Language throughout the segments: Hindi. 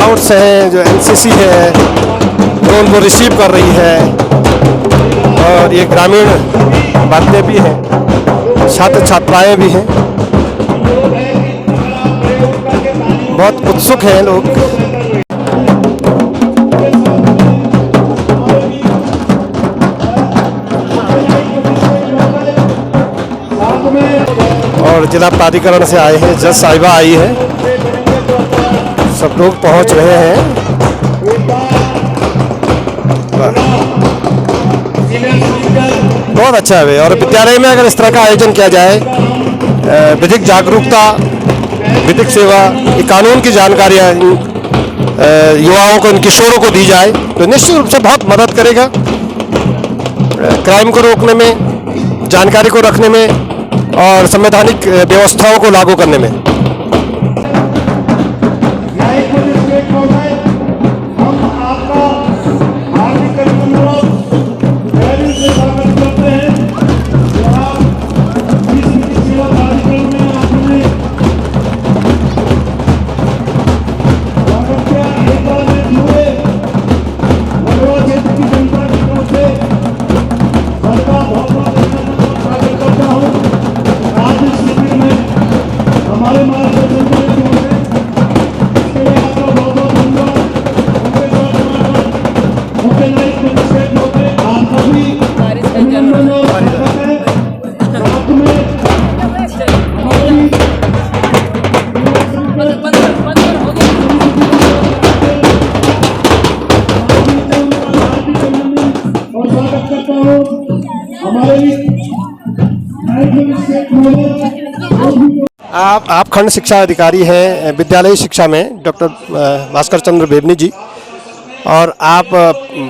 स्काउट्स हैं, जो एनसीसी है, वो उनको रिसीव कर रही है, और ये ग्रामीण बातें भी हैं, छात्र छात्राएं भी हैं, बहुत उत्सुक हैं लोग। और जिला प्राधिकरण से आए हैं, जज साहिबा आई है, सब लोग पहुंच रहे हैं। बहुत अच्छा है। और विद्यालय में अगर इस तरह का आयोजन किया जाए, विधिक जागरूकता, विधिक सेवा, कानून की जानकारियाँ युवाओं को, इन किशोरों को दी जाए तो निश्चित रूप से बहुत मदद करेगा क्राइम को रोकने में, जानकारी को रखने में और संवैधानिक व्यवस्थाओं को लागू करने में। आप खंड शिक्षा अधिकारी हैं विद्यालय शिक्षा में, डॉक्टर भास्कर चंद्र बेबनी जी, और आप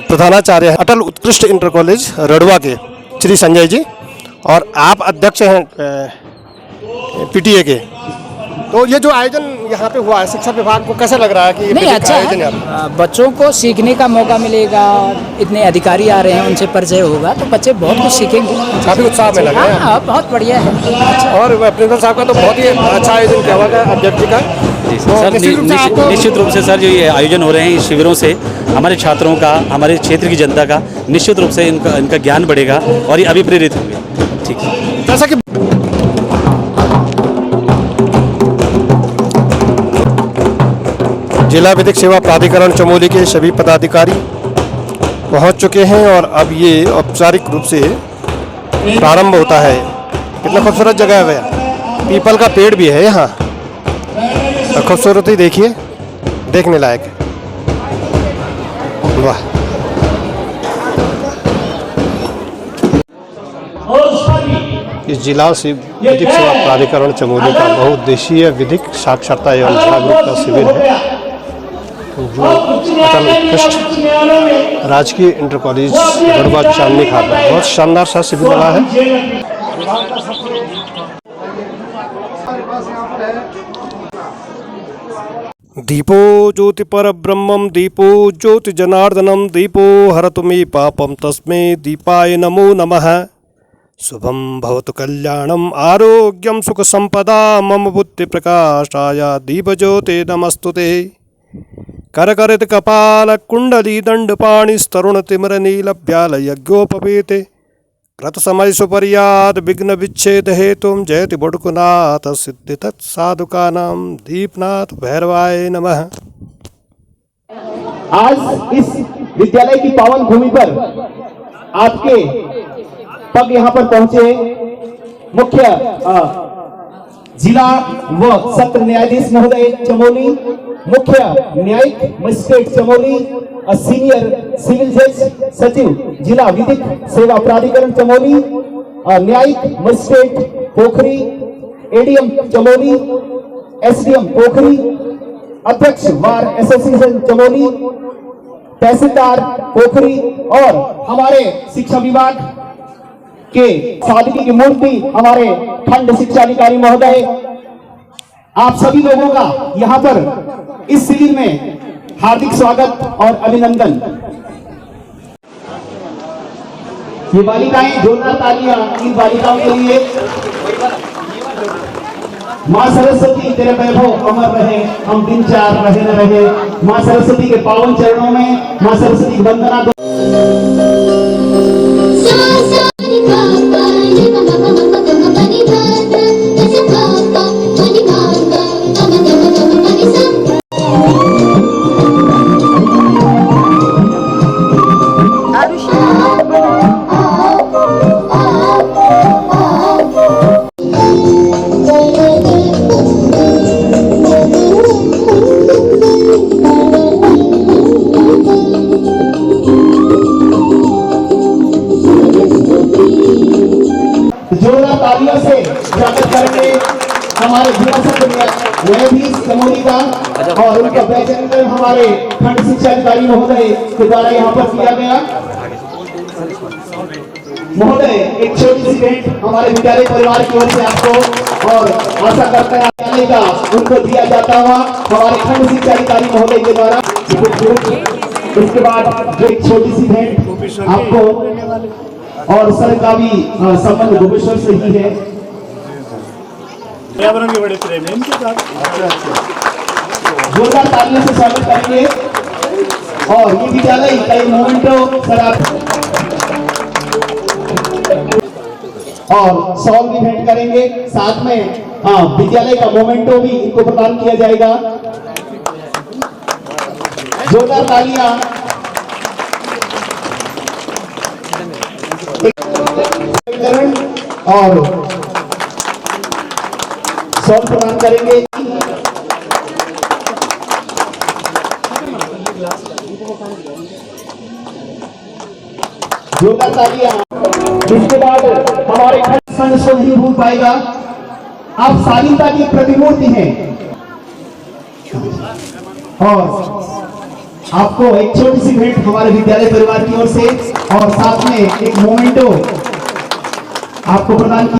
प्रधानाचार्य हैं अटल उत्कृष्ट इंटर कॉलेज रड़वा के श्री संजय जी, और आप अध्यक्ष हैं पीटीए के। तो ये जो आयोजन यहाँ पे हुआ है, शिक्षा विभाग को कैसा लग रहा है कि नहीं अच्छा है, बच्चों को सीखने का मौका मिलेगा, इतने अधिकारी आ रहे हैं, उनसे परिचय होगा तो बच्चे बहुत कुछ सीखेंगे, काफ़ी उत्साह में लगा है। हाँ, बहुत बढ़िया है। और प्रिंसिपल साहब का तो बहुत ही अच्छा आयोजन किया हुआ है अध्यक्ष जी का। सर निश्चित रूप से सर जो ये आयोजन हो रहे हैं इस शिविरों से हमारे छात्रों का, हमारे क्षेत्र की जनता का निश्चित रूप से इनका ज्ञान बढ़ेगा और ये अभिप्रेरित होंगे। ठीक है, जैसा कि जिला विधिक सेवा प्राधिकरण चमोली के सभी पदाधिकारी पहुंच चुके हैं और अब ये औपचारिक रूप से प्रारंभ होता है। कितना खूबसूरत जगह है, पीपल का पेड़ भी है यहाँ, खूबसूरती देखिए, देखने लायक है। वाह। इस जिला विधिक सेवा प्राधिकरण चमोली का बहुउद्देशीय विधिक साक्षरता एवं जागरूकता शिविर है, जो अटल उत्कृष्ट राजकीय इंटर कॉलेज रड़वा चांदनी घाट में बहुत शानदार सा शिविर लगा है। दीपो ज्योति पर ब्रह्मम, दीपो ज्योति जनार्दनम, दीपो हरतु मे पापम, तस्मै दीपाय नमो नमः। शुभम भवतु कल्याणम आरोग्यम सुख संपदा, मम बुद्धि प्रकाशाय दीपज्योते नमस्तुते। करकरित कपाल कुंडली दंडपाणिस्तरुण तिमिर नील व्याल यज्ञोपवीते, कृत समय सुपर्याद विघ्न विच्छेद हेतुम, जयति बुडकुनाथ सिद्धि तत्साधुकानाम, दीपनाथ भैरवाय नमः। आज इस विद्यालय की पावन भूमि पर आपके पग यहाँ पर पहुंचे मुख्य जिला व सत्र न्यायाधीश महोदय चमोली, मुख्य न्यायिक मजिस्ट्रेट चमोली, सीनियर सिविल जज सचिव जिला विधिक सेवा प्राधिकरण चमोली, न्यायिक मजिस्ट्रेट पोखरी, एडीएम चमोली, एसडीएम पोखरी, अध्यक्ष बार एसोसिएशन चमोली, तहसीलदार पोखरी और हमारे शिक्षा विभाग के सादगी की मूर्ति हमारे खंड शिक्षा अधिकारी महोदय, आप सभी लोगों का यहाँ पर इस शिविर में हार्दिक स्वागत और अभिनंदन। ये बालिकाएं जोरदार तालियां इन बालिकाओं के लिए। माँ सरस्वती तेरे वैभव अमर रहे, हम दिन चार रहे न रहे। माँ सरस्वती के पावन चरणों में माँ सरस्वती की वंदना दो। जोरदार तालियों से स्वागत करेंगे हमारे जिला सत्र न्यायाधीश चमोली का और उनका बैचलर हमारे खंड शिक्षा अधिकारी महोदय के द्वारा यहाँ पर किया गया। महोदय एक छोटी सी भेंट हमारे विद्यालय परिवार की ओर से आपको और आशा करते हैं विद्यालय का उनको दिया जाता हुआ हमारे खंड शिक्षा अधिकारी महोदय के द्वारा। इसके बाद जो एक छोटी सी भेंट आपको और सर का भी संबंध भुवनेश्वर से ही है। पर्यावरण के बड़े प्रेम है इनके साथ। जोरदार तालियों से स्वागत करेंगे और ये विद्यालय का एक मोमेंटो सर आप और सॉल भी भेंट करेंगे। साथ में विद्यालय का मोमेंटो भी इनको प्रदान किया जाएगा। जोरदार तालियां और सॉल प्रदान करेंगे। जोरदार तालियां। इसके बाद हमारे खंड से नहीं भूल पाएगा, आप शालीनता की प्रतिमूर्ति हैं और आपको एक छोटी सी भेंट हमारे विद्यालय परिवार की ओर से और साथ में एक मोमेंटो आपको प्रदान किया।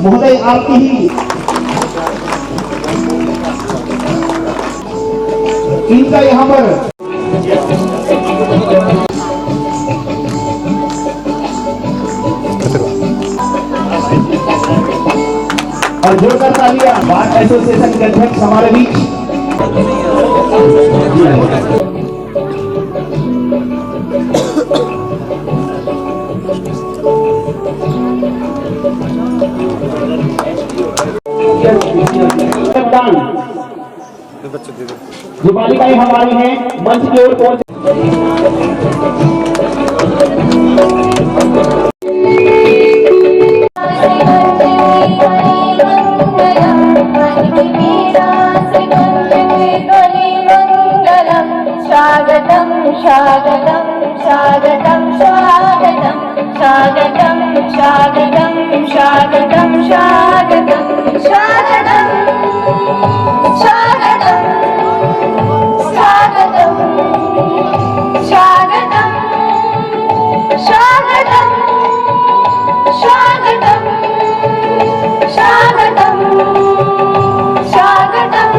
महोदय आपकी ही इनका यहाँ पर और जोरदार तालियां बार एसोसिएशन के अध्यक्ष हमारे बीच जो बालिकाएं हमारी हैं मंच की ओर पहुंच। स्वागतम स्वागतम स्वागतम स्वागतम स्वागतम स्वागतम स्वागतम स्वागतम स्वागतम स्वागतम स्वागतम स्वागतम स्वागतम स्वागतम स्वागतम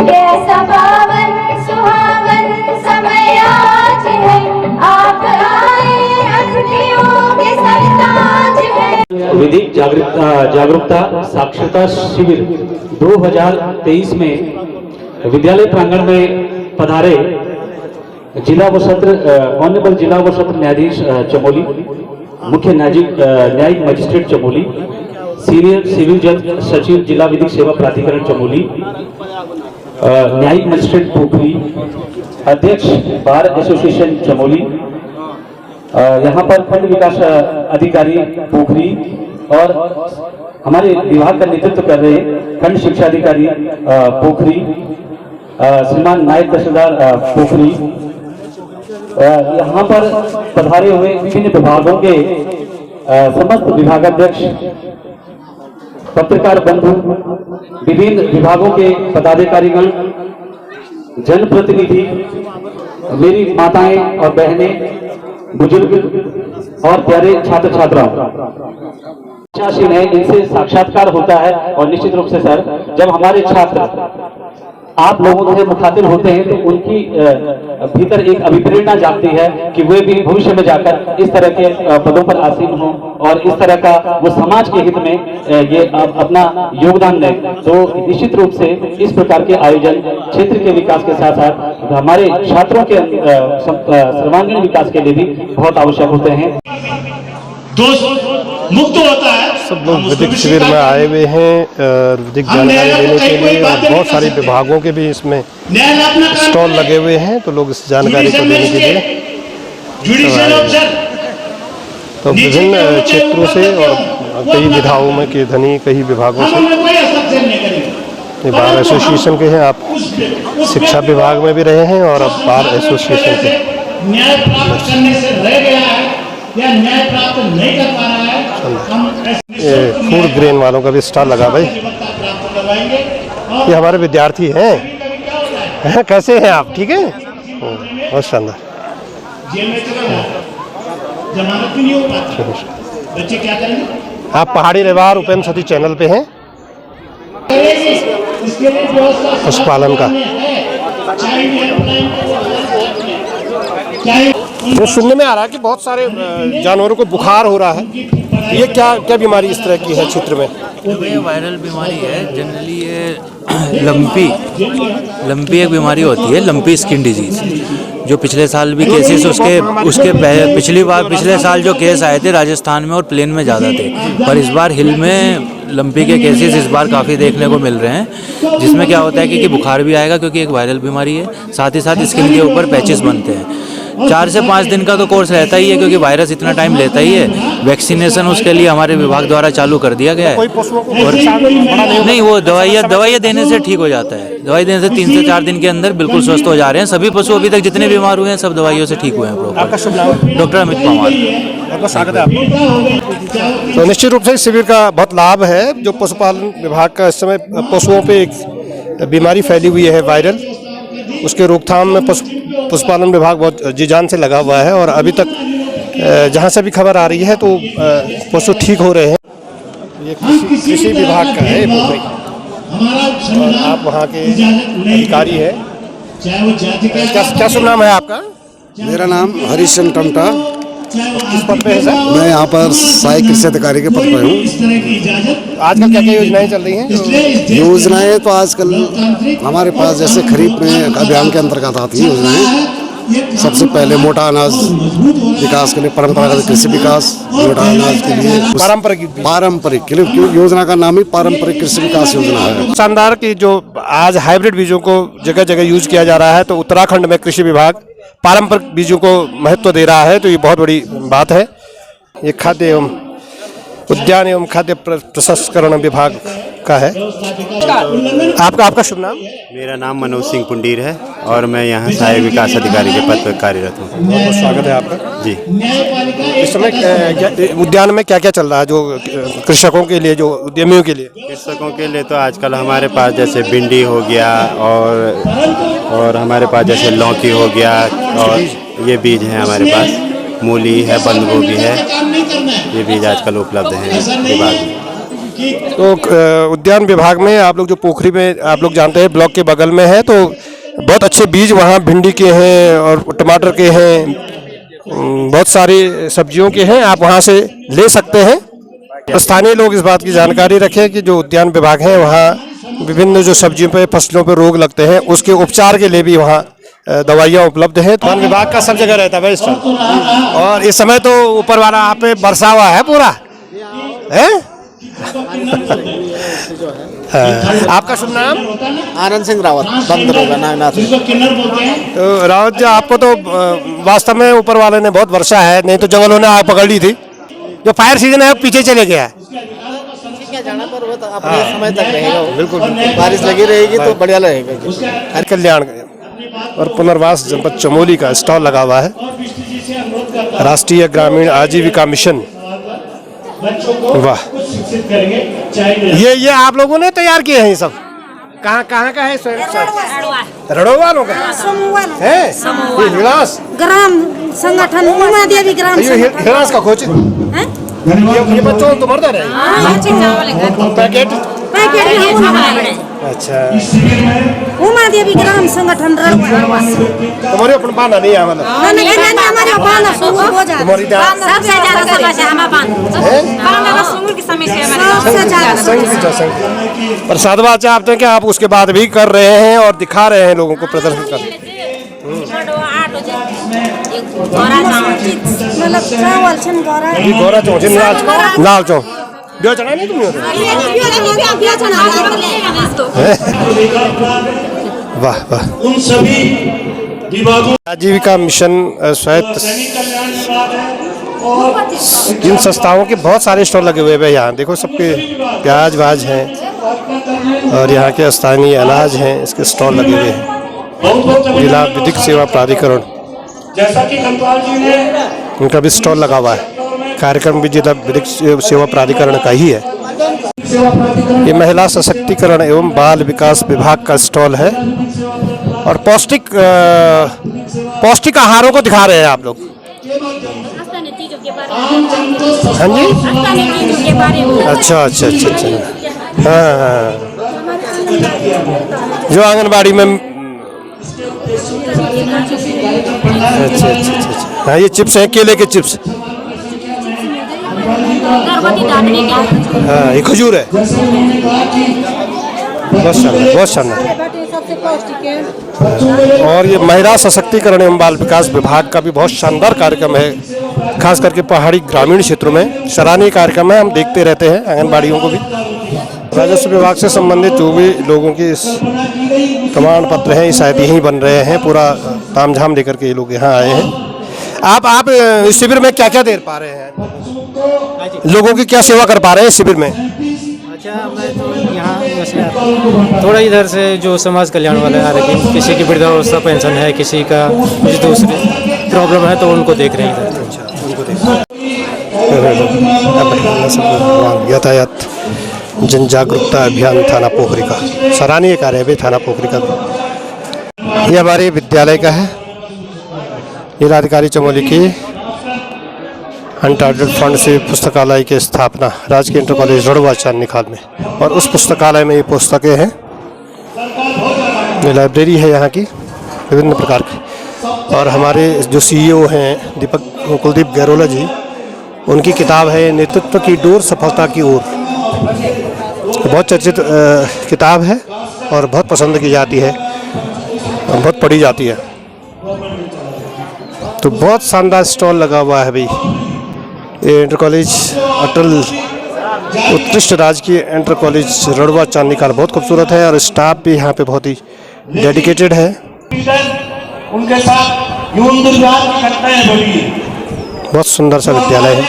कैसा पावन सुहावन समय आज है, आप आए अतिथियों के सरताज है। विधिक जागरूकता साक्षरता शिविर 2023 में विद्यालय प्रांगण में पधारे जिला व सत्र ऑनरेबल जिला व सत्र न्यायाधीश चमोली, मुख्य न्यायिक मजिस्ट्रेट चमोली, सीनियर सिविल जज सचिव जिला विधिक सेवा प्राधिकरण चमोली, न्यायिक मजिस्ट्रेट पोखरी, अध्यक्ष बार एसोसिएशन चमोली, यहाँ पर खंड विकास अधिकारी पोखरी और हमारे विभाग का नेतृत्व कर रहे खंड शिक्षा अधिकारी पोखरी, श्रीमान नायब तहसीलदार पोखरी, यहाँ पर पधारे हुए विभिन्न विभागों के समस्त विभागाध्यक्ष, पत्रकार बंधु, विभिन्न विभागों के पदाधिकारीगण, जनप्रतिनिधि, मेरी माताएं और बहनें, बुजुर्ग और प्यारे छात्र छात्राओं है, इनसे साक्षात्कार होता है और निश्चित रूप से सर जब हमारे छात्र आप लोगों से मुखातिब होते हैं तो उनकी भीतर एक अभिप्रेरणा जागती है कि वे भी भविष्य में जाकर इस तरह के पदों पर आसीन हों और इस तरह का वो समाज के हित में ये अपना योगदान दें। तो निश्चित रूप से इस प्रकार के आयोजन क्षेत्र के विकास के साथ साथ हमारे छात्रों के सर्वांगीण विकास के लिए भी बहुत आवश्यक होते हैं। दोष मुक्त होता है। सब लोग विधिक शिविर में आए हुए हैं विधिक जानकारी देने के लिए और बहुत सारे विभागों के भी इसमें स्टॉल लगे हुए हैं, तो लोग इस जानकारी को देने के लिए तो विभिन्न क्षेत्रों से और कई विधाओं में के धनी कई विभागों से बार एसोसिएशन के हैं, आप शिक्षा विभाग में भी रहे हैं और अब बार एसोसिएशन के न्याय प्राप्त करने से रह गया है या न्याय प्राप्त नहीं कर पा रहा है, ये फूड ग्रेन वालों का भी स्टॉल लगा भाई। ये हमारे विद्यार्थी हैं, कैसे हैं आप? ठीक है, बहुत शानदार। जेल में चला जाता, जमानत भी नहीं हो पाती, बच्चे क्या करेंगे? आप पहाड़ी रिवार उपेंद्र सती चैनल पे हैं पशुपालन का। तो सुनने में आ रहा है कि बहुत सारे जानवरों को बुखार हो रहा है, ये क्या क्या बीमारी इस तरह की है क्षेत्र में? ये वायरल बीमारी है। जनरली ये लंपी एक बीमारी होती है, लंपी स्किन डिजीज, जो पिछले साल भी केसेस उसके पिछले साल जो केस आए थे राजस्थान में और प्लेन में ज़्यादा थे, पर इस बार हिल में लंपी के केसेस इस बार काफ़ी देखने को मिल रहे हैं, जिसमें क्या होता है कि बुखार भी आएगा क्योंकि एक वायरल बीमारी है, साथ ही साथ स्किन के ऊपर पैचेस बनते हैं। 4 से 5 दिन का तो कोर्स रहता ही है क्योंकि वायरस इतना टाइम लेता ही है। वैक्सीनेशन उसके लिए हमारे विभाग द्वारा चालू कर दिया गया है और नहीं, वो दवाइयाँ देने से ठीक हो जाता है। दवाई देने से 3 से 4 दिन के अंदर बिल्कुल स्वस्थ हो जा रहे हैं सभी पशु। अभी तक जितने बीमार हुए हैं सब दवाइयों से ठीक हुए हैं प्रॉपर। डॉक्टर अमित पवार। स्वागत है आपका। तो निश्चित रूप से इस शिविर का बहुत लाभ है। जो पशुपालन विभाग का इस समय पशुओं पे एक बीमारी फैली हुई है वायरल, उसके रोकथाम में पशुपालन विभाग बहुत जी जान से लगा हुआ है और अभी तक जहाँ से भी खबर आ रही है तो पशु ठीक हो रहे हैं। ये कृषि विभाग का है और आप वहाँ के अधिकारी हैं। क्या शुभ नाम है आपका? मेरा नाम हरीशचंद्र टमटा। किस पद पे है सर? मैं यहाँ पर सहायक कृषि अधिकारी के पद पर हूँ। आजकल क्या क्या योजनाएं चल रही हैं? योजनाएं तो आजकल हमारे पास जैसे खरीफ में अभियान के अंतर्गत आती हैं योजनाएं। सबसे पहले मोटा अनाज विकास के लिए परंपरागत कृषि विकास, मोटा अनाज के लिए पारंपरिक योजना का नाम ही पारंपरिक कृषि विकास योजना है। शानदार की जो आज हाइब्रिड बीजों को जगह जगह यूज किया जा रहा है, तो उत्तराखंड में कृषि विभाग पारंपरिक बीजों को महत्व दे रहा है, तो ये बहुत बड़ी बात है। ये खाद्य एवं उद्यान एवं खाद्य प्रसंस्करण विभाग का है। आपका शुभ नाम? मेरा नाम मनोज सिंह पुंडीर है और मैं यहाँ सहायक विकास अधिकारी के पद पर कार्यरत हूँ। बहुत स्वागत है आपका जी। इस समय उद्यान में क्या क्या चल रहा है जो कृषकों के लिए, जो उद्यमियों के लिए? कृषकों के लिए तो आजकल हमारे पास जैसे भिंडी हो गया और हमारे पास जैसे लौकी हो गया और ये बीज हैं हमारे पास, मूली है, बंद गोभी है, ये बीज आजकल उपलब्ध हैं विभाग में। तो उद्यान विभाग में आप लोग जो पोखरी में आप लोग जानते हैं ब्लॉक के बगल में है, तो बहुत अच्छे बीज वहाँ भिंडी के हैं और टमाटर के हैं, बहुत सारी सब्जियों के हैं, आप वहाँ से ले सकते हैं। स्थानीय लोग इस बात की जानकारी रखें कि जो उद्यान विभाग है वहाँ विभिन्न जो सब्जियों पे फसलों पे रोग लगते हैं उसके उपचार के लिए भी वहाँ दवाइयाँ उपलब्ध हैं। वन विभाग का सब जगह रहता है भाई, और इस समय तो ऊपर वाला आप पे बरसा हुआ है पूरा है। आपका शुभ नाम? आनंद सिंह रावत, बंदरोगा नागनाथ। तो रावत जी, आपको तो वास्तव में ऊपर वाले ने बहुत वर्षा है, नहीं तो जंगलों ने आग पकड़ ली थी। जो फायर सीजन है पीछे चले गया है, जाना पर वो तो अपने समय तक रहेगा। बिल्कुल बारिश लगी रहेगी तो बढ़िया रहेगा। कल्याण और पुनर्वास जनपद चमोली का स्टॉल लगा हुआ है। राष्ट्रीय ग्रामीण आजीविका मिशन, वाह, ये आप लोगों ने तैयार किए हैं ये सब? कहाँ का है? रड़ो वालों का है? हिलास ग्राम संगठन उमा देवी ग्राम हिलास का कोचिंग है। ये बच्चों तो मरता रहे पैकेट। अच्छा उमा देवी ग्राम संगठन रणवा तुम्हारे अपन पाना नहीं है मतलब हमारे पाना सुंगुर हो जाता तुम्हारी सबसे ज्यादा समस्या हमारे पाना का सुंगुर की समस्या सबसे ज्यादा। पर साधुवाद चाहते हैं कि आप उसके बाद भी कर रहे हैं और दिखा रहे हैं लोगों को प्रदर्शन कर मतलब चावल छन गोरा गोरा चौक लाल चौक ब्यो चढ़ा नहीं तुमने वाह वाह। उन सभी विभागों आजीविका मिशन स्वायत्त इन संस्थाओं के बहुत सारे स्टॉल लगे हुए हैं यहाँ देखो सबके प्याज वाज हैं और यहाँ के स्थानीय अनाज हैं इसके स्टॉल लगे हुए हैं। जिला विधिक सेवा प्राधिकरण जैसा कि कंट्रोल जी ने उनका भी स्टॉल लगा हुआ है। कार्यक्रम भी जिला विधिक सेवा प्राधिकरण का ही है। ये महिला सशक्तिकरण एवं बाल विकास विभाग का स्टॉल है और पौष्टिक आहारों को दिखा रहे हैं आप लोग। हाँ जी अच्छा अच्छा अच्छा अच्छा हाँ जो आंगनबाड़ी में अच्छा अच्छा अच्छा हाँ ये चिप्स हैं केले के चिप्स हाँ ये खजूर है बहुत शानदार। और ये महिला सशक्तिकरण एवं बाल विकास विभाग का भी बहुत शानदार कार्यक्रम है खास करके पहाड़ी ग्रामीण क्षेत्रों में सराहनीय कार्यक्रम है। हम देखते रहते हैं आंगनबाड़ियों को भी। राजस्व विभाग से संबंधित जो भी लोगों के इस प्रमाण पत्र हैं शायद यहीं बन रहे हैं। पूरा तामझाम लेकर के ये लोग यहाँ आए हैं। आप इस शिविर में क्या क्या दे पा रहे हैं लोगों की क्या सेवा कर पा रहे हैं इस शिविर में? अच्छा मैं तो यहाँ थोड़ा इधर से जो समाज कल्याण वाले आ रहे हैं किसी की वृद्धावस्था पेंशन है किसी का कुछ दूसरी प्रॉब्लम है तो उनको देख रहे हैं इधर। अच्छा उनको देख यातायात जन जागरूकता अभियान थाना पोखरी का सराहनीय कार्य है थाना पोखरी का। ये हमारे विद्यालय का है। जिलाधिकारी चमोली की अनटार्गेटेड फंड से पुस्तकालय की स्थापना राजकीय इंटर कॉलेज रणवा चांदनी खाल में और उस पुस्तकालय में ये पुस्तकें हैं। ये लाइब्रेरी है यहाँ की विभिन्न प्रकार की। और हमारे जो सीईओ हैं कुलदीप गैरोला जी उनकी किताब है नेतृत्व की डोर सफलता की ओर। बहुत चर्चित किताब है और बहुत पसंद की जाती है और बहुत पढ़ी जाती है। तो बहुत शानदार स्टॉल लगा हुआ है भाई। ये इंटर कॉलेज अटल उत्कृष्ट राजकीय इंटर कॉलेज रणवा चांदनी खाल बहुत खूबसूरत है और स्टाफ भी यहाँ पे बहुत ही डेडिकेटेड है। उनके साथ यूं दुर्गात की घटनाएं बढ़ी। बहुत सुंदर सा विद्यालय है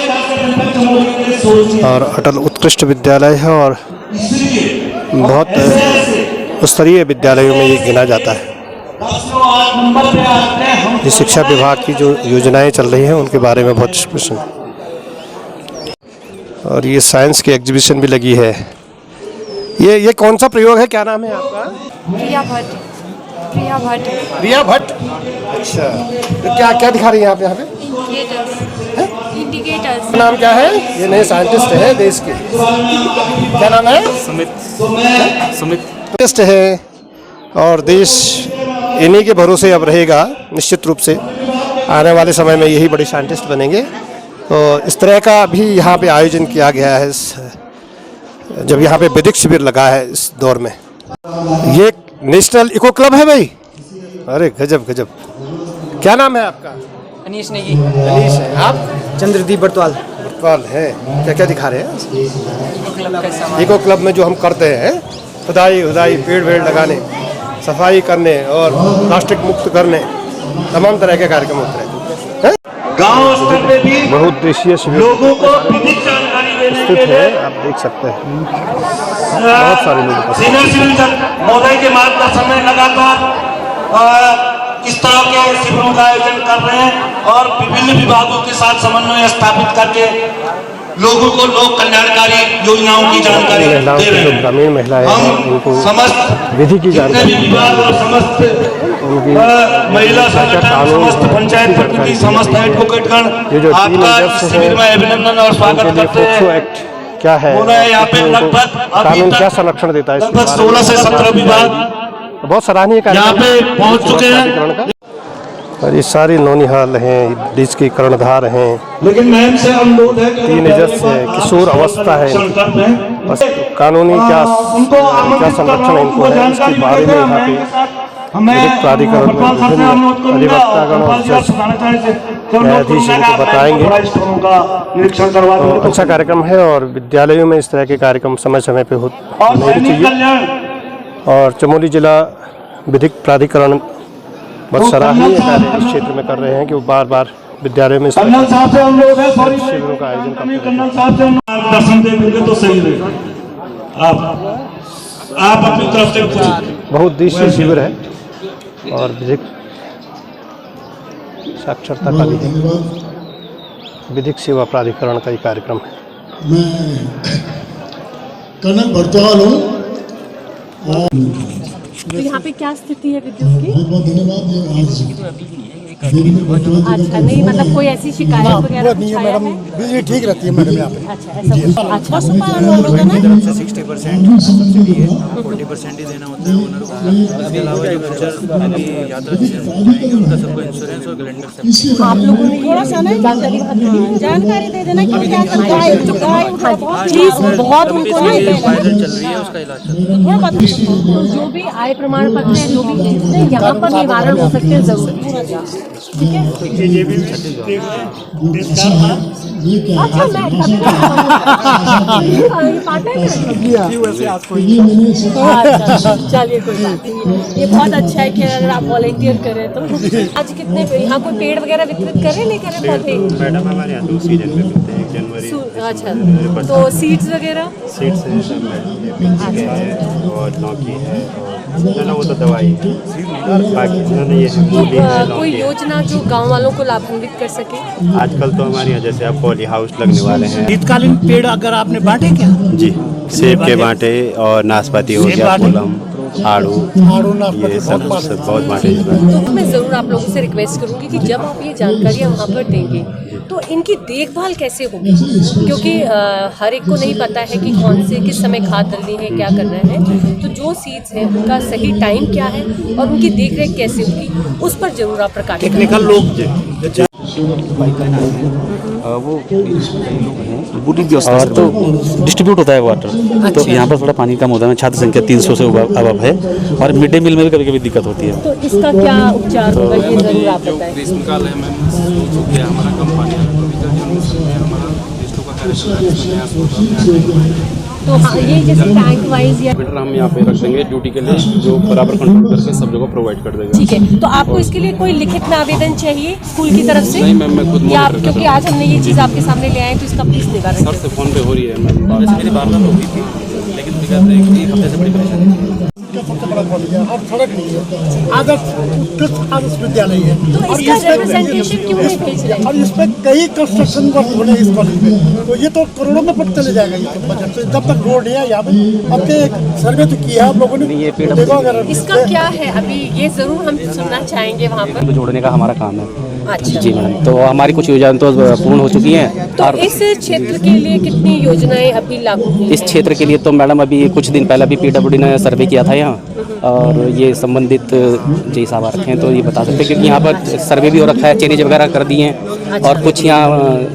और अटल उत्कृष्ट विद्यालय है और बहुत स्तरीय विद्यालयों में ये गिना जाता है। ये शिक्षा विभाग की जो योजनाएं चल रही हैं उनके बारे में बहुत डिस्कशन। और ये साइंस की एग्जीबिशन भी लगी है। ये कौन सा प्रयोग है क्या नाम है आपका? प्रिया भट्ट। प्रिया भट्ट। प्रिया भट्ट अच्छा तो क्या क्या दिखा रही है आप यहाँ पे? इंडिकेटर्स। नाम क्या है? ये नए साइंटिस्ट है देश के। क्या नाम है? सुमित साइंटिस्ट है और देश इन्हीं के भरोसे अब रहेगा निश्चित रूप से। आने वाले समय में यही बड़े साइंटिस्ट बनेंगे। तो इस तरह का भी यहाँ पे आयोजन किया गया है जब यहाँ पे विधिक शिविर लगा है इस दौर में। ये नेशनल इको क्लब है भाई। अरे गजब गजब। क्या नाम है आपका? अनीश नेगी। अनीश है। आप? चंद्रदीप बर्तवाल है। क्या क्या दिखा रहे हैं इको क्लब में जो हम करते हैं? खुदाई पेड़ वेड़ लगाने सफाई करने और प्लास्टिक मुक्त करने तमाम तरह के कार्यक्रम होते हैं। गांव स्तर पे भी बहुउद्देशीय शिविर लोगों को विधिक जानकारी देने के लिए आप देख सकते हैं बहुत सारे लोग सीनियर सिविल महोदय के मार्गदर्शन में लगातार इस तरह के शिविरों का आयोजन कर रहे हैं और विभिन्न विभागों के साथ समन्वय स्थापित करके लोगों को लोक कल्याणकारी योजनाओं की जानकारी दे रहे हैं। ग्रामीण महिलाएं उनको समस्त विधि की जानकारी विभाग और समस्त महिला संगठन समस्त पंचायत प्रतिनिधि समस्त एडवोकेटगण आपका शिविर में अभिनंदन और स्वागत करते हैं। क्या है, हो रहा है यहाँ पे लगभग कानून क्या संरक्षण देता है, लगभग 16 से 17 विभाग बहुत सराहनीय यहाँ पे पहुँच चुके हैं। और ये सारी नौनिहाल हैं, ब्रिज की कर्णधार हैं, लेकिन मैम से अनुरोध है कि टीनेजर्स है, किशोर अवस्था है, बस कानूनी क्या संरक्षण इनको है इसके बारे में यहाँ पे विधिक प्राधिकरण में विभिन्न अधिवक्तागण और जज न्यायाधीश इनको बताएंगे। तो अच्छा कार्यक्रम है और विद्यालयों में इस तरह के कार्यक्रम समय समय पे होने चाहिए। और चमोली जिला विधिक प्राधिकरण बहुत सराहनीय कार्य इस क्षेत्र में कर रहे हैं कि वो बार बार विद्यालयों में शिविरों का आयोजन करते हैं। दर्शन देंगे तो सही रहेगा। आप अपनी तरफ से कुछ बहुत उद्देश्य शिविर है और विधिक साक्षरता का भी विधिक सेवा प्राधिकरण का ही कार्यक्रम है। मैं कर्नल भरतवाल हूँ। तो यहाँ पे क्या स्थिति है विद्युत की? बहुत बहुत धन्यवाद। अच्छा, नहीं मतलब कोई ऐसी शिकायत वगैरह कुछ आया है? बिजली ठीक रहती है मैडम यहाँ पे। अच्छा, ऐसा कुछ। अच्छा, पशुपालन वालों का ना 60% सब्सिडी है, 40% ही देना होता है ओनर को। इसके अलावा जो फ्यूचर अभी यात्रा उनका सबको इंश्योरेंस और कैलेंडर सब। आप लोगों ने थोड़ा सा ना जानकारी दे देना कि क्या करता है। प्लीज बहुत उनको ना वायरल चल रही है, उसका इलाज चल रहा है। जो भी आय प्रमाण पत्र है, जो भी चीजें यहाँ पर निवारण हो सकते हैं जरूर। ठीक है। अच्छा, मैं चलिए कोई बात नहीं, ये बहुत अच्छा है कि अगर आप वॉलेंटियर करें तो। आज कितने यहाँ कोई पेड़ वगैरह वितरित करें नहीं करें पौधे? मैडम हमारे यहाँ 2 सीजन में मिलते हैं, जनवरी। अच्छा, तो सीड्स वगैरह? सीड्स है और लौकी है और वो तो दवाई है। बाकी ये मूली है, कोई योजना जो गांव वालों को लाभान्वित कर सके? आजकल तो हमारे यहाँ जैसे अब पॉली हाउस लगने वाले हैं। शीतकालीन पेड़ अगर आपने बांटे क्या? जी, सेब के बांटे और नाशपाती हो गया, कोलम, आड़ू, ये सब बहुत बांटे। तो मैं ज़रूर आप लोगों से रिक्वेस्ट करूंगी कि जब आप ये जानकारियाँ वहाँ पर देंगे तो इनकी देखभाल कैसे होगी, क्योंकि हर एक को नहीं पता है कि कौन से किस समय खाद डालनी है, क्या करना है। तो जो सीड्स हैं उनका सही टाइम क्या है और उनकी देखरेख कैसे होगी, उस पर जरूर आप प्रकाश करें। टेक्निकल लोग वो बूटी व्यवस्था तो डिस्ट्रीब्यूट होता है वाटर। तो यहाँ पर थोड़ा पानी कम होता है, छात्र संख्या 300 से अबव है और मिड डे मील में भी कभी कभी दिक्कत होती है। तो इसका क्या उपचार होगा ये जरूर आप बताएं। ग्रीष्मकाल है मैम, हमारा कम पानी तो हाँ, ये जैसे टैंक वाइज या मीटर हम यहाँ पे रख देंगे ड्यूटी के लिए, जो बराबर कंट्रोल करके सब जगह प्रोवाइड कर देगा। ठीक है। तो आपको इसके लिए कोई लिखित में आवेदन चाहिए स्कूल की तरफ से? नहीं मैम, मैं खुद या क्योंकि आज हमने ये चीज़ आपके सामने ले आए तो इसका प्लीज निवारण सर से फोन पे हो रही है मैम। मेरी बार हो गई थी, लेकिन एक हफ्ते से बड़ी परेशानी है। सबसे बड़ा कॉलेज है और सड़क नहीं है, आदर्श विद्यालय है। तो इसका रिप्रेजेंटेशन क्यों नहीं भेज रहे? और इसमें कई कंस्ट्रक्शन वर्क होने इस कॉलेज में, तो ये तो करोड़ों में पट चले जाएगा ये तो बजट। तो जब तक रोड नहीं है यहाँ पे, अब के सर्वे तो किया आप लोगों ने, देखो अगर इसका क्या है अभी ये जरूर हम सुनना चाहेंगे वहाँ पर। जोड़ने का हमारा काम है। अच्छा जी मैडम, तो हमारी कुछ योजनाएं तो पूर्ण हो चुकी हैं। तो इस क्षेत्र के लिए कितनी योजनाएं अभी लागू हुई? इस क्षेत्र के लिए तो मैडम अभी कुछ दिन पहले अभी PWD ने सर्वे किया था यहाँ, और ये संबंधित जी साहब आ रखे हैं तो ये बता सकते हैं, क्योंकि यहाँ पर सर्वे भी हो रखा है, चेंजेज वगैरह कर दिए हैं। अच्छा। और कुछ यहाँ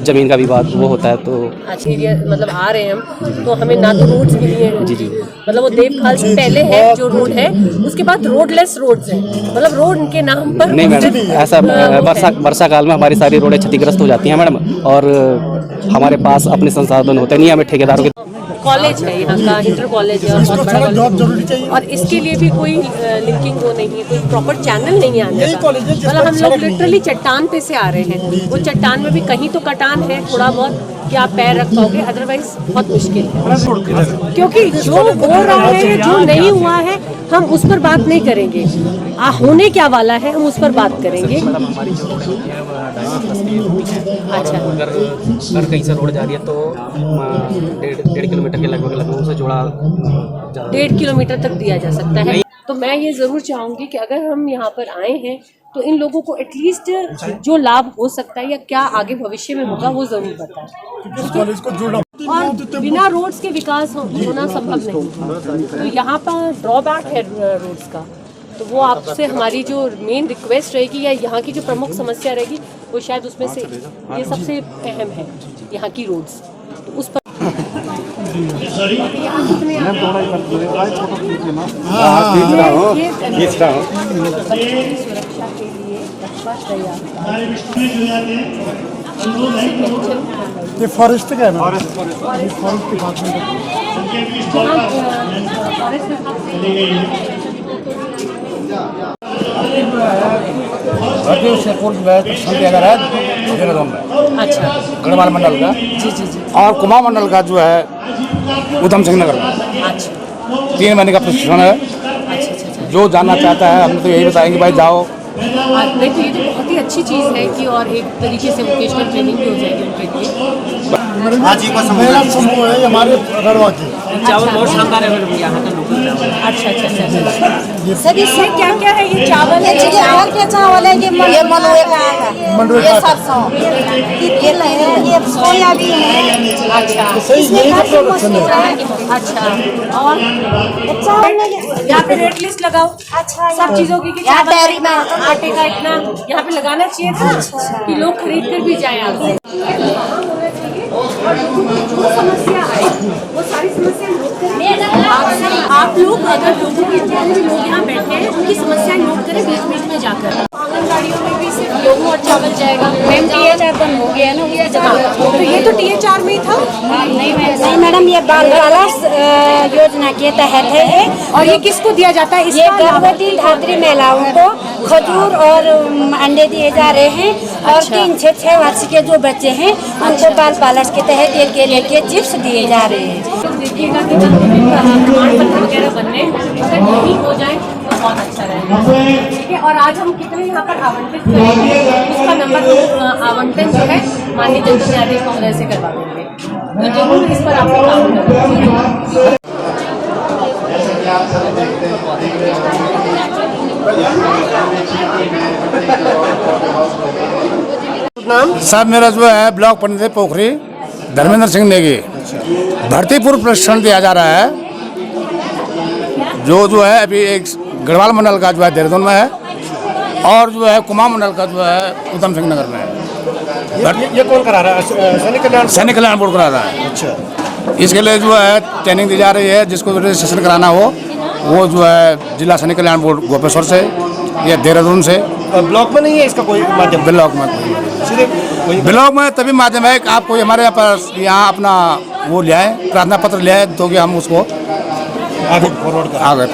जमीन का विवाद वो होता है तो अच्छा एरिया मतलब आ रहे हैं हम, तो हमें ना तो रोड्स मिली है। जी जी, मतलब वो देवखाल से पहले है जो रोड है, उसके बाद रोडलेस रोड्स हैं, मतलब रोड के नाम पर नहीं मैडम, ऐसा वर्षा काल में हमारी सारी रोडें क्षतिग्रस्त हो जाती हैं मैडम, और हमारे पास अपने संसाधन होते नहीं, हमें ठेकेदारों के। कॉलेज है यहाँ का, इंटर कॉलेज है और बहुत बड़ा कॉलेज, और इसके लिए भी कोई लिंकिंग वो नहीं है, कोई प्रॉपर चैनल नहीं है आने का। मतलब हम लोग लिटरली चट्टान पे से आ रहे हैं, वो चट्टान में भी कहीं तो कटान है थोड़ा बहुत कि आप पैर रख पाओगे, अदरवाइज बहुत मुश्किल है। क्योंकि जो हो रहा है, जो नहीं हुआ है, हम उस पर बात नहीं करेंगे, होने क्या वाला है हम उस पर बात करेंगे। अच्छा, अगर कहीं से रोड जा रही है तो 1.5 किलोमीटर के लगभग उसे जोड़ा 1.5 किलोमीटर तक दिया जा सकता है। तो मैं ये ज़रूर चाहूँगी कि अगर हम यहाँ पर आए हैं तो इन लोगों को एटलीस्ट जो लाभ हो सकता है या क्या आगे भविष्य में होगा वो ज़रूर बताएं। और बिना रोड्स के विकास होना संभव नहीं। तो यहाँ पर ड्रॉबैक है रोड्स का, तो वो आपसे हमारी जो मेन रिक्वेस्ट रहेगी या यहाँ की जो प्रमुख समस्या रहेगी वो शायद उसमें से ये सबसे अहम है, यहाँ की रोड्स। तो उस पर ये फॉरेस्ट का है ना, फॉरेस्ट डिपार्टमेंट अच्छा, गढ़वाल मंडल का जी जी जी। और कुमाऊं मंडल का जो है उधम सिंह नगर में। अच्छा 3 महीने का प्रशिक्षण है। अच्छा। जो जानना चाहता है हम तो यही बताएंगे भाई जाओ। नहीं तो ये तो बहुत ही अच्छी चीज़ है कि और एक तरीके से वोकेशनल ट्रेनिंग भी हो जाएगी उनके लिए। महिला समूह है हमारे गढ़वा की। चावल बहुत शानदार है यहाँ का लोकल चावल। अच्छा। सर इसमें क्या क्या है? ये चावल है, घर के चावल है, ये मंडुए का है, ये सरसों, ये ये सोयाबीन है। अच्छा, यही का प्रोडक्शन है। अच्छा। और यहाँ पे रेट लिस्ट लगाओ। अच्छा, सब चीजों की कि यहाँ चावल डेयरी में आटे का इतना यहाँ पे लगाना चाहिए था कि लोग खरीद कर भी जाए आपसे। जो समस्या आए वो सारी समस्या नोट करें। आप लोग अगर लोगों के लोग यहाँ बैठे हैं उनकी समस्याएं नोट करें बीच में जाकर। आंगनबाड़ियों में भी सिर्फ गेहूँ और चावल जाएगा। मैम THR बंद हो गया ना, तो ये तो THR में ही था। नहीं मैडम, ये बाल विकास योजना के तहत है ये। और ये किसको दिया जाता है? ये गर्भवती धात्री महिलाओं को खजूर और अंडे दिए जा रहे हैं। और 3 से 6 वर्ष के जो बच्चे हैं उनको बाल पालस के तहत ये केले के चिप्स दिए जा रहे हैं। देखिएगा कि जब प्रमाण पत्र वगैरह बनने अगर यही हो जाए तो बहुत अच्छा रहेगा। ठीक है, और आज हम कितने यहाँ पर आवंटित करेंगे उसका नंबर आवंटन जो है माननीय जनता न्यायाधीश महोदय से करवा देंगे। तो जरूर इस पर आपको काम करना। नाम साहब मेरा जो है ब्लॉक पंडित पोखरी धर्मेंद्र सिंह नेगी। भर्ती पूर्व प्रशिक्षण दिया जा रहा है जो है अभी एक गढ़वाल मंडल का जो है देहरादून में है और जो है कुमाऊं मंडल का जो है उधम सिंह नगर में है। ये कौन करा रहा है? सैनिक कल्याण बोर्ड करा रहा है। अच्छा, इसके लिए जो है ट्रेनिंग दी जा रही है। जिसको रजिस्ट्रेशन कराना हो वो जो है जिला सैनिक कल्याण बोर्ड गोपेश्वर से या देहरादून से। ब्लॉक में नहीं है इसका कोई माध्यम? ब्लॉक में ब्लॉक में तभी माध्यम है कि आप कोई हमारे यहाँ अपना वो ले आए, प्रार्थना पत्र ले आए तो कि हम उसको आगे फॉरवर्ड कर। आगे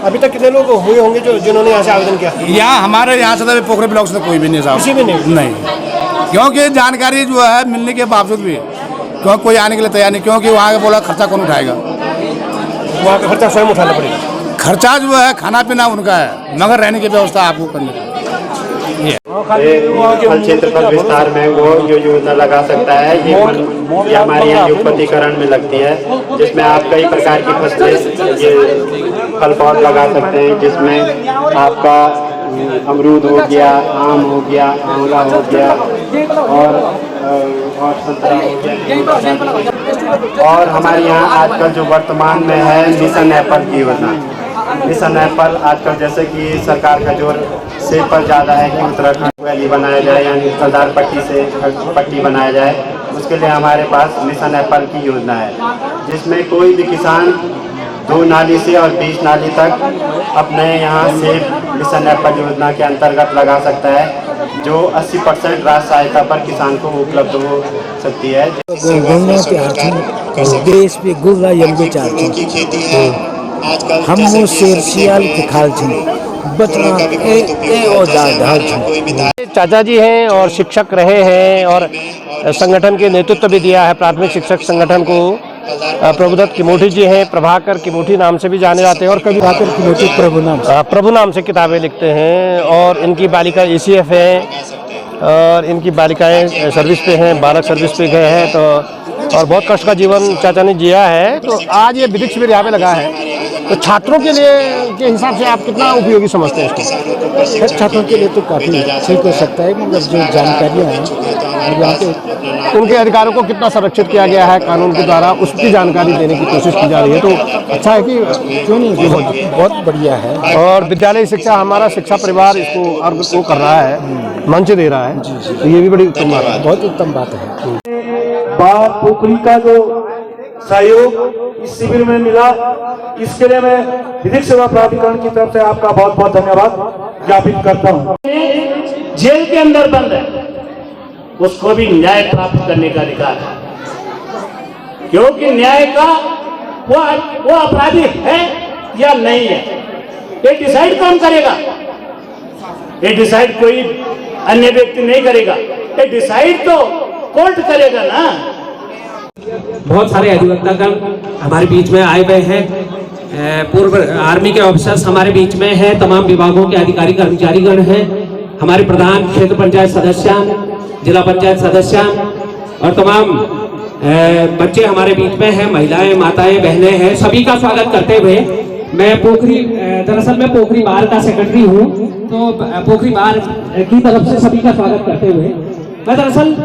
अभी तक कितने लोग हुए होंगे जो जिन्होंने यहाँ से आवेदन किया? यहाँ हमारे यहाँ से तो पोखरी ब्लॉक से कोई भी नहीं साहब। किसी भी नहीं? क्योंकि जानकारी जो है मिलने के बावजूद भी क्योंकि कोई आने के लिए तैयार नहीं। क्योंकि वहाँ का बोला खर्चा कौन उठाएगा? वहाँ का खर्चा स्वयं उठाना पड़ेगा। खर्चा जो है खाना पीना उनका है मगर रहने की व्यवस्था आपको करनी है। फल क्षेत्र पर विस्तार में वो जो योजना लगा सकता है ये हमारे यहाँ युगपतिकरण में लगती है, जिसमें आप कई प्रकार की फसलें ये फल पौध लगा सकते हैं, जिसमें आपका अमरूद हो गया, आम हो गया, आंवला हो गया और संतरा हो गया। और हमारे यहाँ आजकल जो वर्तमान में है मिशन एप्पल की योजना। मिशन एप्पल आजकल जैसे कि सरकार का जोर सेब पर ज़्यादा है कि उत्तराखंड वैली बनाया जाए यानी सरदार पट्टी से पट्टी बनाया जाए, उसके लिए हमारे पास मिशन एप्पल की योजना है, जिसमें कोई भी किसान 2 नाली से और 20 नाली तक अपने यहाँ सेब मिशन एप्पल योजना के अंतर्गत लगा सकता है, जो 80% राशि सहायता पर किसान को उपलब्ध हो सकती है। देश पे गुर्रा यंगे हम वो शेर सियाल के खाल चाचा जी हैं और शिक्षक रहे हैं और संगठन के नेतृत्व भी दिया है। प्राथमिक शिक्षक संगठन को प्रभुदत्त किमोठी जी हैं, प्रभाकर किमोठी नाम से भी जाने जाते हैं और कभी प्रभु नाम से किताबें लिखते हैं। और इनकी बालिका ECF है और इनकी बालिकाएं सर्विस पे हैं, बालक सर्विस पे गए हैं। तो और बहुत कष्ट का जीवन चाचा ने जिया है। तो आज ये विधिक शिविर यहाँ पे लगा है तो छात्रों के लिए के हिसाब से आप कितना उपयोगी समझते हैं इसको? छात्रों के लिए तो काफ़ी ठीक हो सकता है, मगर जो जानकारियाँ हैं उनके अधिकारों को कितना संरक्षित किया गया है कानून के द्वारा, उसकी जानकारी देने की कोशिश की जा रही है, तो अच्छा है कि क्यों नहीं, बहुत बढ़िया है। और विद्यालय शिक्षा, हमारा शिक्षा परिवार इसको अर्घ को कर रहा है, मंच दे रहा है, तो ये भी बड़ी उत्तम बात है, बहुत उत्तम बात है। बाढ़ पोखरी का जो सहयोग इस शिविर में मिला, इसके लिए मैं विधिक सेवा प्राधिकरण की तरफ से आपका बहुत बहुत धन्यवाद ज्ञापित करता हूँ। जेल के अंदर बंद है, उसको भी न्याय प्राप्त करने का अधिकार है, क्योंकि न्याय का वो अपराधी है या नहीं है, ये डिसाइड कौन करेगा? ये डिसाइड कोई अन्य व्यक्ति नहीं करेगा, ये डिसाइड तो कोर्ट करेगा ना। बहुत सारे अधिवक्तागण हमारे बीच में आए हुए हैं, पूर्व आर्मी के ऑफिसर्स हमारे बीच में हैं, तमाम विभागों के अधिकारी कर्मचारीगण हैं, हमारे प्रधान क्षेत्र पंचायत सदस्य, जिला पंचायत सदस्य और तमाम बच्चे हमारे बीच में हैं, महिलाएं, माताएं, बहनें हैं। सभी का स्वागत करते हुए मैं पोखरी, दरअसल मैं पोखरी बार का सेक्रेटरी हूँ, तो पोखरी बार की तरफ से सभी का स्वागत करते हुए मैं दरअसल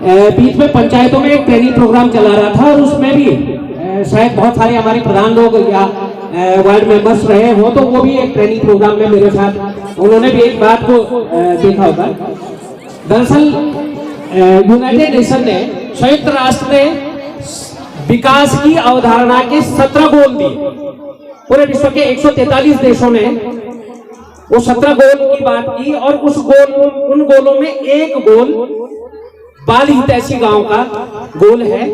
बीच में पंचायतों में एक ट्रेनिंग प्रोग्राम चला रहा था, और उसमें भी शायद बहुत सारे हमारे प्रधान लोग या वार्ड मेंबर्स रहे हो, तो वो भी एक ट्रेनिंग प्रोग्राम में मेरे साथ, उन्होंने भी एक बात को देखा होगा। दरअसल यूनाइटेड नेशन ने, संयुक्त राष्ट्र ने विकास की अवधारणा के 17 गोल दिए, पूरे विश्व के 143 देशों ने वो 17 गोल की बात की, और उन गोलों में एक गोल बाल हितैषी गांव का गोल है।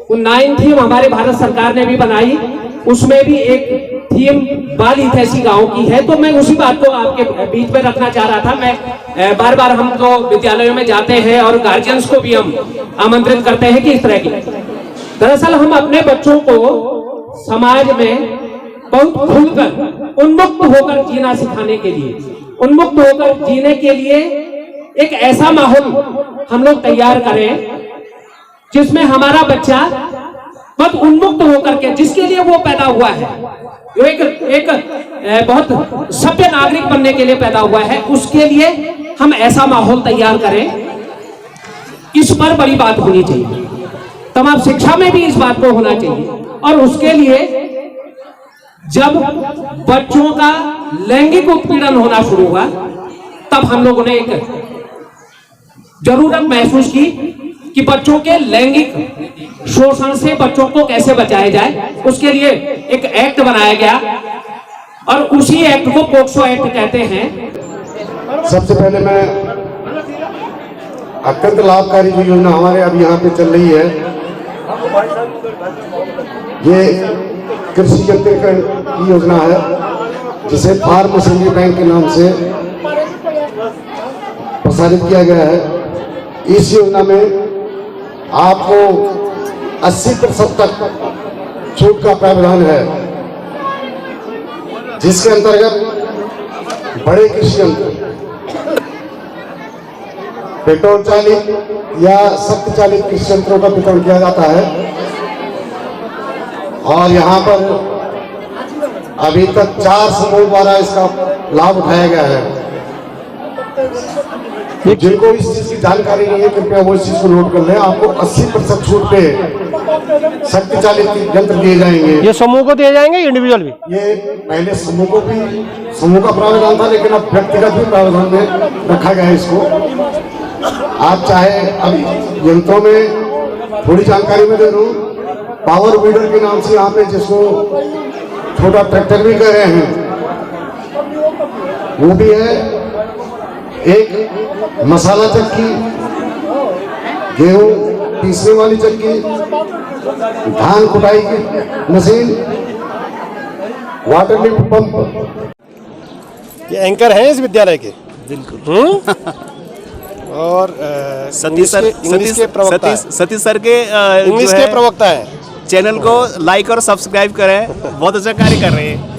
वो 9 थीम हमारे भारत सरकार ने भी बनाई, उसमें भी एक थीम बाल हितैषी गांव की है। तो मैं उसी बात को आपके बीच में रखना चाह रहा था। मैं बार बार हम तो विद्यालयों में जाते हैं और गार्जियंस को भी हम आमंत्रित करते हैं कि इस तरह की, दरअसल हम अपने बच्चों को समाज में बहुत खुलकर उन्मुक्त होकर जीना सिखाने के लिए, उन्मुक्त होकर जीने के लिए एक ऐसा माहौल हम लोग तैयार करें जिसमें हमारा बच्चा बहुत उन्मुक्त होकर के, जिसके लिए वो पैदा हुआ है, जो एक बहुत सभ्य नागरिक बनने के लिए पैदा हुआ है, उसके लिए हम ऐसा माहौल तैयार करें। इस पर बड़ी बात होनी चाहिए, तमाम शिक्षा में भी इस बात को होना चाहिए। और उसके लिए जब बच्चों का लैंगिक उत्पीड़न होना शुरू हुआ, तब हम लोगों ने एक जरूरत महसूस की कि बच्चों के लैंगिक शोषण से बच्चों को कैसे बचाया जाए। उसके लिए एक एक्ट बनाया गया, और उसी एक्ट को पोक्सो एक्ट कहते हैं। सबसे पहले मैं अत्यंत लाभकारी जो योजना हमारे अब यहाँ पे चल रही है, ये कृषि यंत्रीकरण की योजना है, जिसे फार्म मशीनरी बैंक के नाम से प्रसारित किया गया है। इस योजना में आपको 80% तक छूट का प्रावधान है, जिसके अंतर्गत बड़े कृषि यंत्र, पेट्रोल चालित या शक्ति चालित कृषि यंत्रों का वितरण किया जाता है। और यहाँ पर अभी तक 4 समूह द्वारा इसका लाभ उठाया गया है। जिनको इस चीज की जानकारी नहीं है, कृपया वो इस चीज को नोट कर लें। आपको 80% छूट पे शक्ति चालित यंत्र दिए जाएंगे। ये समूह को दिए जाएंगे, इंडिविजुअल भी? ये पहले समूह को भी, समूह का प्रावधान था, लेकिन अब व्यक्तिगत भी प्रावधान में रखा गया है इसको। आप चाहे, अब यंत्रों में थोड़ी जानकारी में दे दूं, पावर वीडर के नाम से यहाँ पे, जिसको छोटा ट्रैक्टर भी कह रहे हैं, वो भी है। एक मसाला चक्की, गेहूं पीसने वाली चक्की, धान कुटाई की मशीन, वाटर लिफ्ट पंप। ये एंकर हैं इस विद्यालय के? बिल्कुल। और सतीश सर, इंग्लिश के प्रवक्ता हैं। सतीश सर के इंग्लिश के प्रवक्ता हैं। चैनल को लाइक और सब्सक्राइब करें, बहुत अच्छा कार्य कर रहे हैं।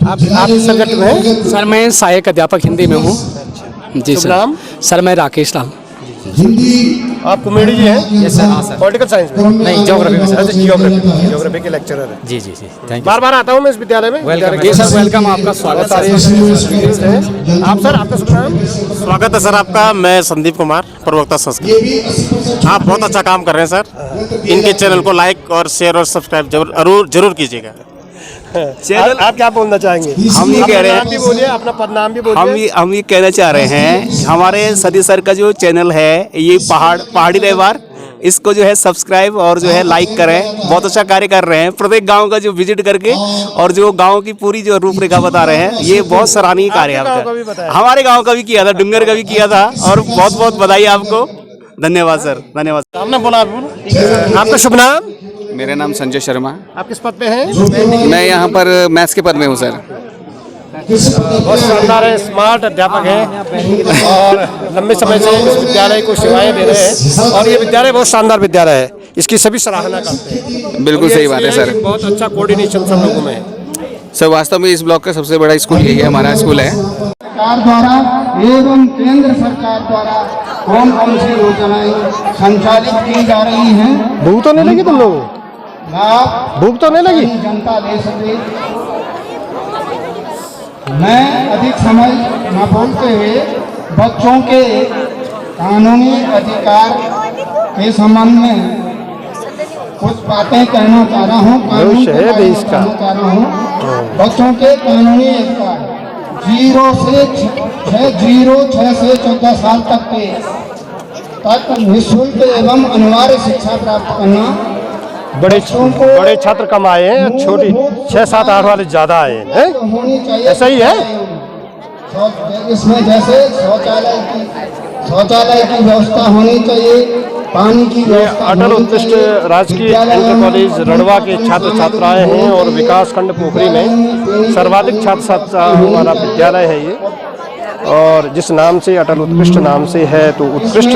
आप इस सब्जेक्ट में हैं? सर मैं सहायक अध्यापक हिंदी में हूँ। जी शुभ सर। नाम? सर मैं राकेश राम। आप कॉमेडी जी हैं? यस सर, हाँ सर। पॉलिटिकल साइंस में? नहीं, ज्योग्राफी में सर। अच्छा, ज्योग्राफी के लेक्चरर है। जी जी जी, थैंक यू। बार बार आता हूँ मैं इस विद्यालय में। वेलकम जी सर, वेलकम, आपका स्वागत है। आप सर, आपका शुभ नाम? स्वागत है सर आपका। मैं संदीप कुमार, प्रवक्ता संस्कृत। आप बहुत अच्छा काम कर रहे हैं सर। इनके चैनल को लाइक और शेयर और सब्सक्राइब जरूर कीजिएगा। आप क्या बोलना चाहेंगे? हम ये कह रहे हैं, नाम भी बोलिए, अपना पदनाम भी बोलिए। हम ये कहना चाह रहे हैं, हमारे सतीश सर का जो चैनल है ये पहाड़ी रविवार, इसको जो है सब्सक्राइब और जो है लाइक करें। बहुत अच्छा कार्य कर रहे हैं, प्रत्येक गांव का जो विजिट करके और जो गांव की पूरी जो रूपरेखा बता रहे हैं, ये बहुत सराहनीय कार्य है आपका। हमारे गांव का भी किया था, डुंगर का भी किया था, और बहुत बहुत बधाई आपको। धन्यवाद सर, धन्यवाद। आपने बोला, आपका शुभ नाम? मेरा नाम संजय शर्मा। आप किस पद पे हैं? मैं यहाँ पर मैथ्स के पद में हूँ सर। बहुत शानदार है, स्मार्ट अध्यापक हैं और लंबे समय से इस विद्यालय को सेवाएं दे रहे हैं, और ये विद्यालय बहुत शानदार विद्यालय है, इसकी सभी सराहना करते हैं। बिल्कुल सही बात है सर। बहुत अच्छा कोऑर्डिनेशन सब लोगों में है सर। वास्तव में इस ब्लॉक का सबसे बड़ा स्कूल यही है, हमारा स्कूल है। सरकार द्वारा एवं केंद्र सरकार द्वारा कौन कौन सी योजनाएं संचालित की जा रही हैं? भूख तो नहीं लगी तुम लोगों? भूख तो नहीं लगी? जनता ले सके। मैं अधिक समय न बोलते हुए बच्चों के कानूनी अधिकार के संबंध में कुछ बातें कहना चाह रहा हूँ। भविष्य है देश का। बच्चों के कानूनी अधिकार 0 से 14 साल तक निःशुल्क एवं अनिवार्य शिक्षा प्राप्त करना। बड़े छात्र कम आए हैं, छोटी 6, 7, 8 वाले ज्यादा आए हैं। होनी चाहिए, ऐसा ही है। इसमें जैसे शौचालय की व्यवस्था होनी चाहिए, पानी की व्यवस्था। अटल उत्कृष्ट राजकीय इंटर कॉलेज रड़वा के छात्र छात्राएं हैं और विकास खंड पोखरी में सर्वाधिक छात्र छात्रा वाला विद्यालय है ये, और जिस नाम से अटल उत्कृष्ट नाम से है, तो उत्कृष्ट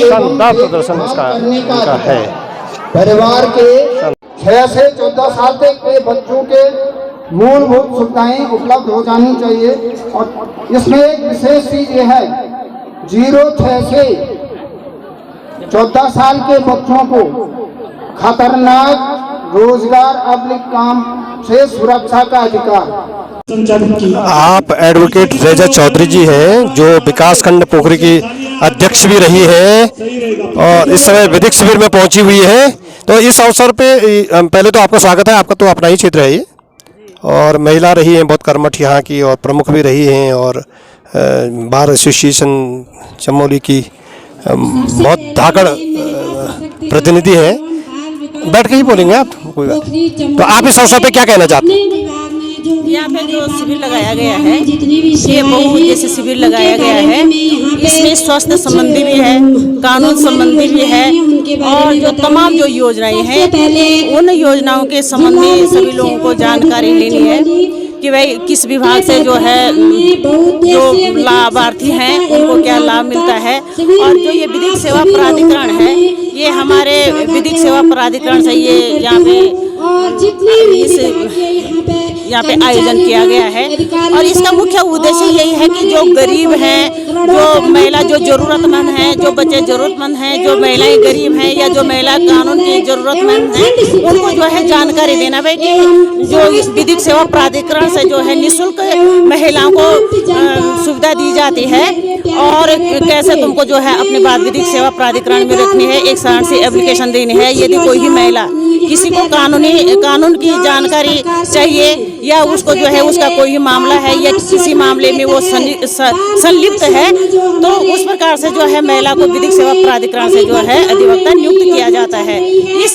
शानदार प्रदर्शन इसका है। परिवार के 6 से 14 साल तक के बच्चों के मूलभूत सुविधाएं उपलब्ध हो जानी चाहिए, और इसमें एक विशेष चीज ये है, 0 से 14 साल के बच्चों को खतरनाक रोजगार अवलिक काम से सुरक्षा का अधिकार। आप एडवोकेट रेजा चौधरी जी हैं, जो विकास खंड पोखरी की अध्यक्ष भी रही है और इस समय विधिक शिविर में पहुंची हुई है। तो इस अवसर पे पहले तो आपका स्वागत है। आपका तो अपना ही क्षेत्र है ये, और महिला रही हैं बहुत कर्मठ यहाँ की, और प्रमुख भी रही हैं, और बार एसोसिएशन चमोली की बहुत धाकड़ प्रतिनिधि है। बैठ के ही बोलेंगे आप, कोई बात। तो आप इस अवसर पे क्या कहना चाहते हैं? यहाँ पे जो शिविर लगाया गया है, ये बहुउद्देशीय शिविर लगाया गया है। इसमें स्वास्थ्य संबंधी भी है, कानून संबंधी भी है, और जो तमाम जो योजनाएं हैं, उन योजनाओं के संबंध में सभी लोगों को जानकारी लेनी है कि भाई किस विभाग से जो है जो लाभार्थी हैं उनको क्या लाभ मिलता है। और जो ये विधिक सेवा प्राधिकरण है, ये हमारे विधिक सेवा प्राधिकरण से ये यहाँ पे आयोजन किया गया है, और इसका मुख्य उद्देश्य यही है कि जो गरीब हैं, जो महिला जो जरूरतमंद हैं, जो बच्चे जरूरतमंद हैं, जो महिलाएं गरीब हैं या जो महिला कानून की जरूरतमंद हैं, उनको जो है जानकारी देना भाई कि जो इस विधिक सेवा प्राधिकरण से जो है निःशुल्क महिलाओं को सुविधा दी जाती है, और कैसे तुमको जो है अपनी बात विधिक सेवा प्राधिकरण में रखनी है। एक साधारण सी एप्लीकेशन देनी है। यदि कोई भी महिला किसी को कानून की जानकारी चाहिए, या उसको जो है उसका कोई मामला है या किसी मामले में वो संलिप्त है, तो उस प्रकार से जो है महिला को विधिक सेवा प्राधिकरण से जो है अधिवक्ता नियुक्त किया जाता है।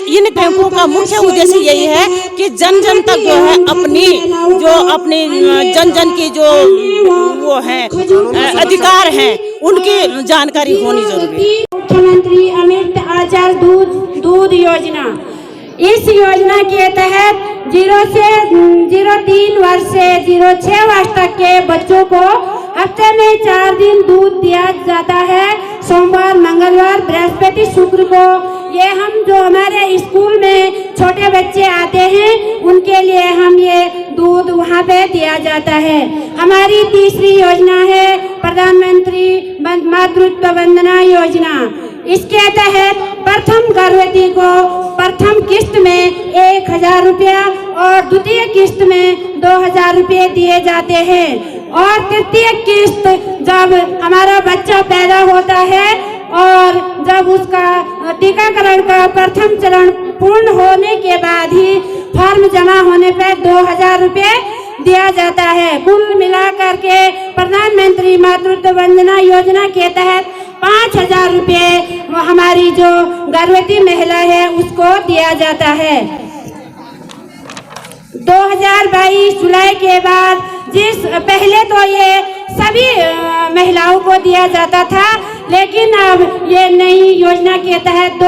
इन कैंपों का मुख्य उद्देश्य यही है कि जन जन तक जो है अपनी जन जन की जो वो है अधिकार हैं, उनकी जानकारी होनी जरूरी है। मुख्यमंत्री अमृत आचार दूध योजना, इस योजना के तहत 0 वर्ष से 06 वर्ष तक के बच्चों को हफ्ते में 4 दिन दूध दिया जाता है। सोमवार, मंगलवार, बृहस्पति, शुक्र को ये हम जो हमारे स्कूल में छोटे बच्चे आते हैं उनके लिए हम ये दूध वहाँ पे दिया जाता है। हमारी तीसरी योजना है प्रधानमंत्री मातृत्व वंदना योजना। इसके तहत प्रथम गर्भवती को प्रथम किस्त में 1000 रुपया और द्वितीय किस्त में 2000 रुपये दिए जाते हैं और तृतीय किस्त जब हमारा बच्चा पैदा होता है और जब उसका टीकाकरण का प्रथम चरण पूर्ण होने के बाद ही फॉर्म जमा होने पर 2000 रुपये दिया जाता है। कुल मिलाकर के प्रधानमंत्री मातृत्व वंदना योजना के तहत 5000 रुपये हमारी जो गर्भवती महिला है उसको दिया जाता है। 2022 जुलाई के बाद पहले तो ये सभी महिलाओं को दिया जाता था, लेकिन अब ये नई योजना के तहत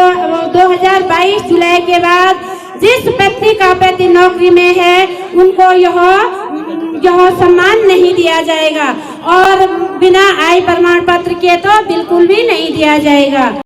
2022 जुलाई के बाद जिस व्यक्ति का पति नौकरी में है उनको यह सम्मान नहीं दिया जाएगा और बिना आय प्रमाण पत्र के तो बिल्कुल भी नहीं दिया जाएगा।